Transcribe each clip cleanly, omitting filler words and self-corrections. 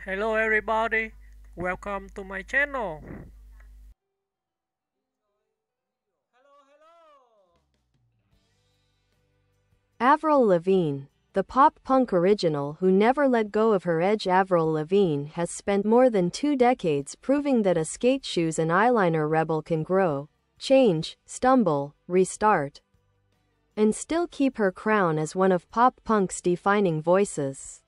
Hello everybody, welcome to my channel. Avril Lavigne, the pop-punk original who never let go of her edge. Avril Lavigne has spent more than 2 decades proving that a skate shoes and eyeliner rebel can grow, change, stumble, restart, and still keep her crown as one of pop-punk's defining voices.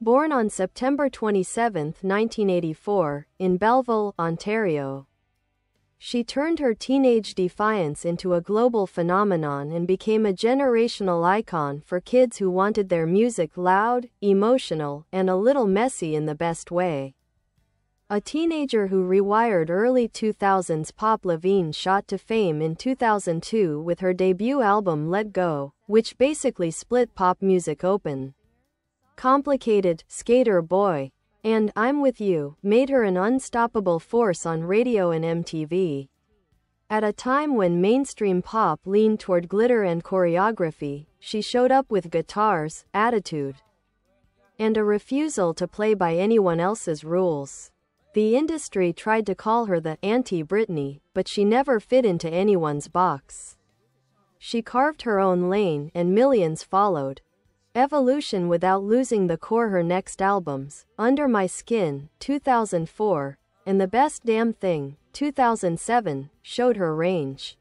Born on September 27, 1984, in Belleville, Ontario, she turned her teenage defiance into a global phenomenon and became a generational icon for kids who wanted their music loud, emotional, and a little messy in the best way. A teenager who rewired early 2000s pop, Lavigne shot to fame in 2002 with her debut album Let Go, which basically split pop music open. Complicated, Sk8er Boi, and I'm With You made her an unstoppable force on radio and MTV. At a time when mainstream pop leaned toward glitter and choreography, she showed up with guitars, attitude, and a refusal to play by anyone else's rules. The industry tried to call her the anti-Britney, but she never fit into anyone's box. She carved her own lane and millions followed. Evolution without losing the core. Her next albums, Under My Skin, 2004, and The Best Damn Thing, 2007, showed her range.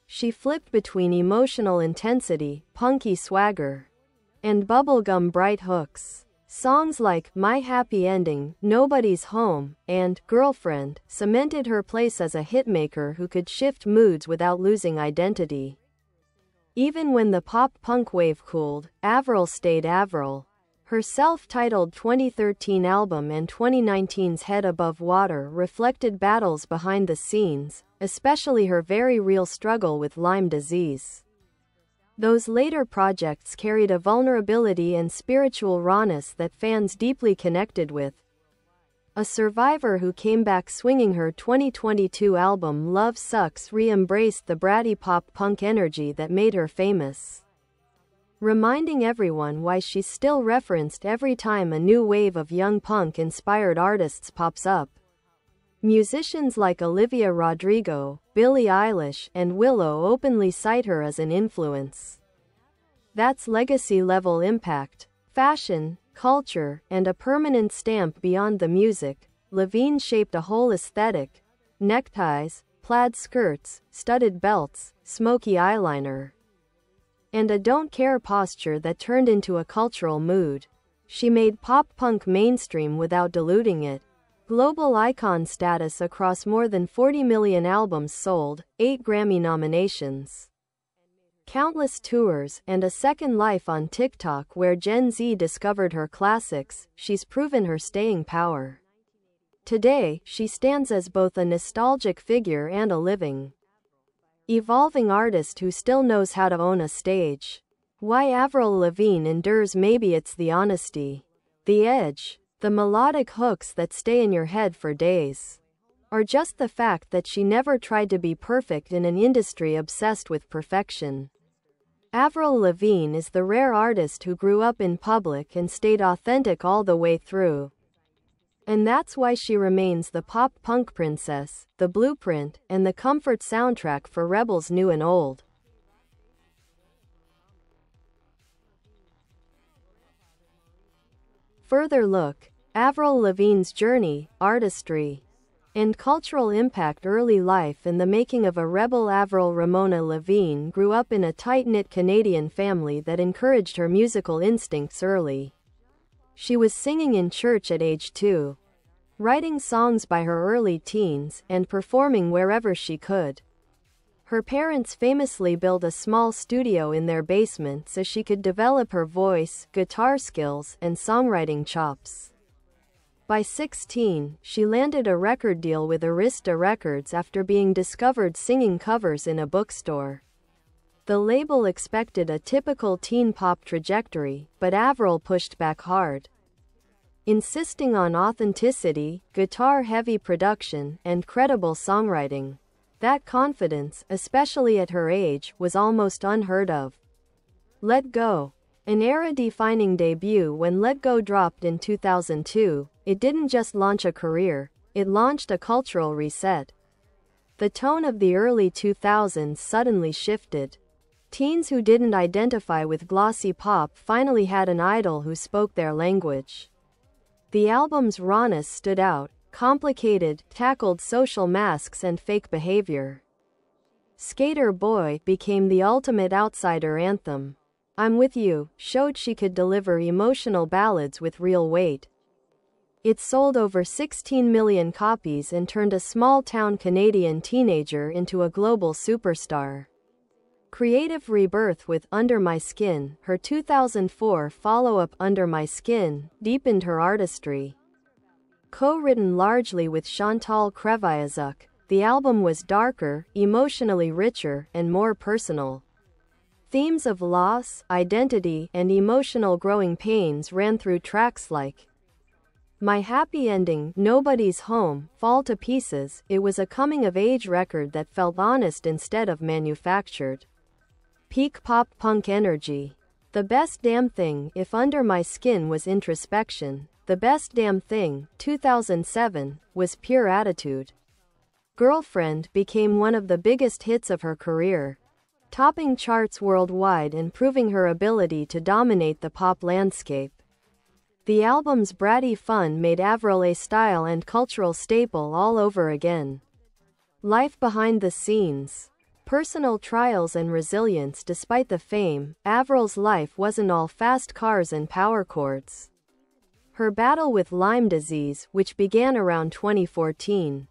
She flipped between emotional intensity, punky swagger, and bubblegum bright hooks. Songs like My Happy Ending, Nobody's Home, and Girlfriend cemented her place as a hitmaker who could shift moods without losing identity. Even when the pop-punk wave cooled, Avril stayed Avril. Her self-titled 2013 album and 2019's Head Above Water reflected battles behind the scenes, especially her very real struggle with Lyme disease. Those later projects carried a vulnerability and spiritual rawness that fans deeply connected with. A survivor who came back swinging, her 2022 album Love Sucks re-embraced the bratty pop-punk energy that made her famous, reminding everyone why she's still referenced every time a new wave of young punk-inspired artists pops up. Musicians like Olivia Rodrigo, Billie Eilish, and Willow openly cite her as an influence. That's legacy-level impact. Fashion, culture, and a permanent stamp beyond the music. Lavigne shaped a whole aesthetic: neckties, plaid skirts, studded belts, smoky eyeliner, and a don't care posture that turned into a cultural mood. She made pop-punk mainstream without diluting it. Global icon status across more than 40 million albums sold, 8 Grammy nominations, countless tours, and a second life on TikTok where Gen Z discovered her classics. She's proven her staying power. Today, she stands as both a nostalgic figure and a living, evolving artist who still knows how to own a stage. Why Avril Lavigne endures? Maybe it's the honesty, the edge, the melodic hooks that stay in your head for days, or just the fact that she never tried to be perfect in an industry obsessed with perfection. Avril Lavigne is the rare artist who grew up in public and stayed authentic all the way through. And that's why she remains the pop-punk princess, the blueprint, and the comfort soundtrack for rebels new and old. Further look: Avril Lavigne's journey, artistry, and cultural impact. Early life and the making of a rebel. Avril Ramona Lavigne grew up in a tight-knit Canadian family that encouraged her musical instincts early. She was singing in church at age 2, writing songs by her early teens, and performing wherever she could. Her parents famously built a small studio in their basement so she could develop her voice, guitar skills, and songwriting chops. By 16, she landed a record deal with Arista Records after being discovered singing covers in a bookstore. The label expected a typical teen pop trajectory, but Avril pushed back hard, insisting on authenticity, guitar-heavy production, and credible songwriting. That confidence, especially at her age, was almost unheard of. Let Go, an era-defining debut. When Let Go dropped in 2002, it didn't just launch a career, it launched a cultural reset. The tone of the early 2000s suddenly shifted. Teens who didn't identify with glossy pop finally had an idol who spoke their language. The album's rawness stood out, complicated, tackled social masks and fake behavior. Sk8er Boi became the ultimate outsider anthem. I'm With You showed she could deliver emotional ballads with real weight. It sold over 16 million copies and turned a small-town Canadian teenager into a global superstar. Creative rebirth with Under My Skin, her 2004 follow-up Under My Skin, deepened her artistry. Co-written largely with Chantal Kreviazuk, the album was darker, emotionally richer, and more personal. Themes of loss, identity, and emotional growing pains ran through tracks like My Happy Ending, Nobody's Home, Fall to Pieces. It was a coming-of-age record that felt honest instead of manufactured. Peak pop-punk energy. The Best Damn Thing, If Under My Skin was introspection, The Best Damn Thing, 2007, was pure attitude. Girlfriend became one of the biggest hits of her career, topping charts worldwide and proving her ability to dominate the pop landscape. The album's bratty fun made Avril a style and cultural staple all over again. Life behind the scenes. Personal trials and resilience. Despite the fame, Avril's life wasn't all fast cars and power chords. Her battle with Lyme disease, which began around 2014,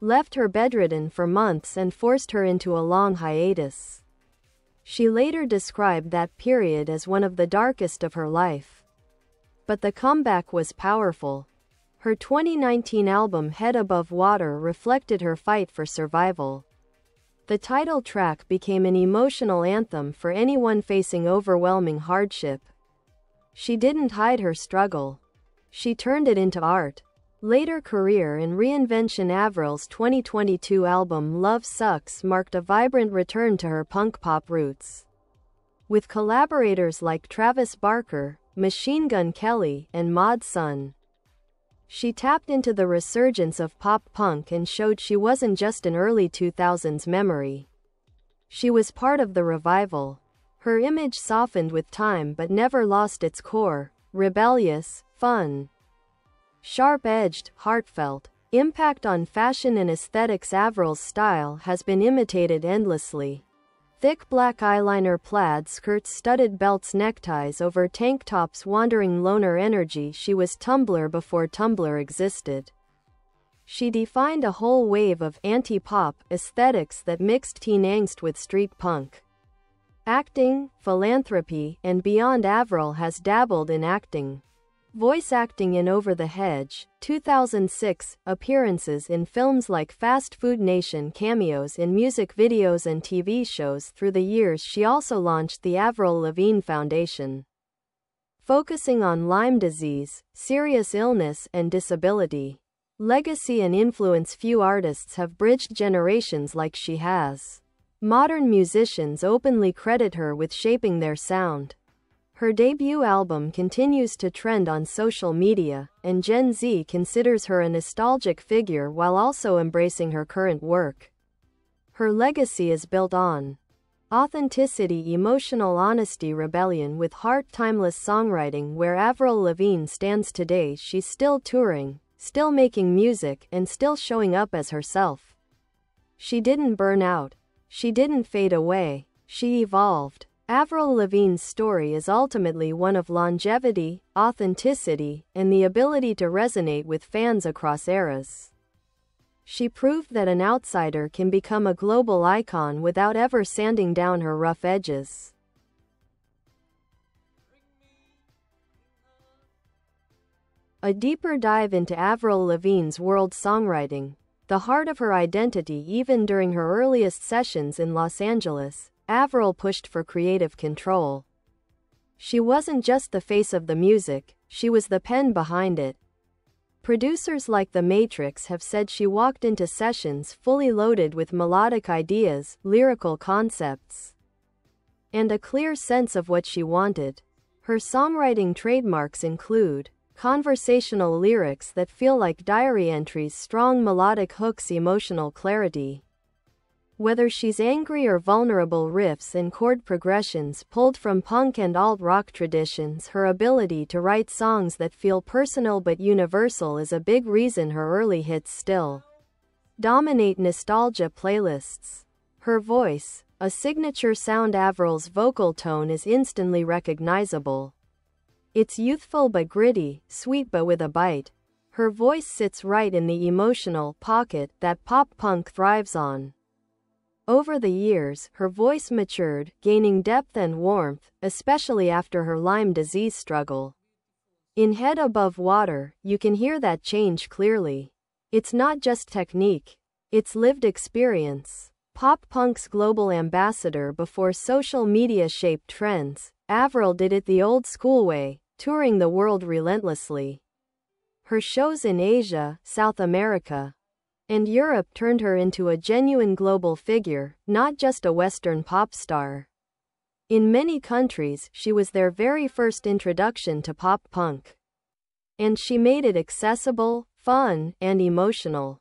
left her bedridden for months and forced her into a long hiatus. She later described that period as one of the darkest of her life. But the comeback was powerful. Her 2019 album Head Above Water reflected her fight for survival. The title track became an emotional anthem for anyone facing overwhelming hardship. She didn't hide her struggle. She turned it into art. Later career and reinvention. Avril's 2022 album Love Sucks marked a vibrant return to her punk pop roots. With collaborators like Travis Barker, Machine Gun Kelly, and Mod Sun, she tapped into the resurgence of pop punk and showed she wasn't just an early 2000s memory. She was part of the revival. Her image softened with time but never lost its core: rebellious, fun, sharp-edged, heartfelt. Impact on fashion and aesthetics. Avril's style has been imitated endlessly. Thick black eyeliner, plaid skirts, studded belts, neckties over tank tops, wandering loner energy. She was Tumblr before Tumblr existed. She defined a whole wave of anti-pop aesthetics that mixed teen angst with street punk. Acting, philanthropy, and beyond. Avril has dabbled in acting. Voice acting in Over the Hedge, 2006, appearances in films like Fast Food Nation, cameos in music videos and TV shows. Through the years she also launched the Avril Lavigne Foundation, focusing on Lyme disease, serious illness, and disability. Legacy and influence. Few artists have bridged generations like she has. Modern musicians openly credit her with shaping their sound. Her debut album continues to trend on social media, and Gen Z considers her a nostalgic figure while also embracing her current work. Her legacy is built on authenticity, emotional honesty, rebellion with heart, timeless songwriting. Where Avril Lavigne stands today, she's still touring, still making music, and still showing up as herself. She didn't burn out. She didn't fade away. She evolved. Avril Lavigne's story is ultimately one of longevity, authenticity, and the ability to resonate with fans across eras. She proved that an outsider can become a global icon without ever sanding down her rough edges. A deeper dive into Avril Lavigne's world songwriting, the heart of her identity. Even during her earliest sessions in Los Angeles, Avril pushed for creative control. She wasn't just the face of the music, she was the pen behind it. Producers like The Matrix have said she walked into sessions fully loaded with melodic ideas, lyrical concepts, and a clear sense of what she wanted. Her songwriting trademarks include conversational lyrics that feel like diary entries, strong melodic hooks, emotional clarity. Whether she's angry or vulnerable, riffs and chord progressions pulled from punk and alt-rock traditions, her ability to write songs that feel personal but universal is a big reason her early hits still dominate nostalgia playlists. Her voice, a signature sound. Avril's vocal tone is instantly recognizable. It's youthful but gritty, sweet but with a bite. Her voice sits right in the emotional pocket that pop-punk thrives on. Over the years, her voice matured, gaining depth and warmth, especially after her Lyme disease struggle. In Head Above Water, you can hear that change clearly. It's not just technique, it's lived experience. Pop-punk's global ambassador before social media shaped trends, Avril did it the old-school way, touring the world relentlessly. Her shows in Asia, South America, and Europe turned her into a genuine global figure, not just a Western pop star. In many countries, she was their very first introduction to pop-punk. And she made it accessible, fun, and emotional.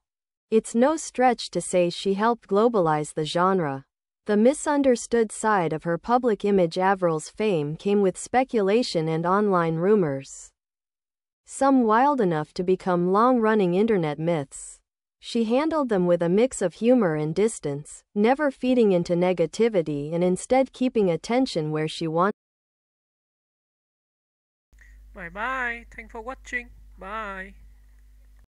It's no stretch to say she helped globalize the genre. The misunderstood side of her public image. Avril's fame came with speculation and online rumors, some wild enough to become long-running internet myths. She handled them with a mix of humor and distance, never feeding into negativity and instead keeping attention where she wanted. Bye bye. Thanks for watching. Bye.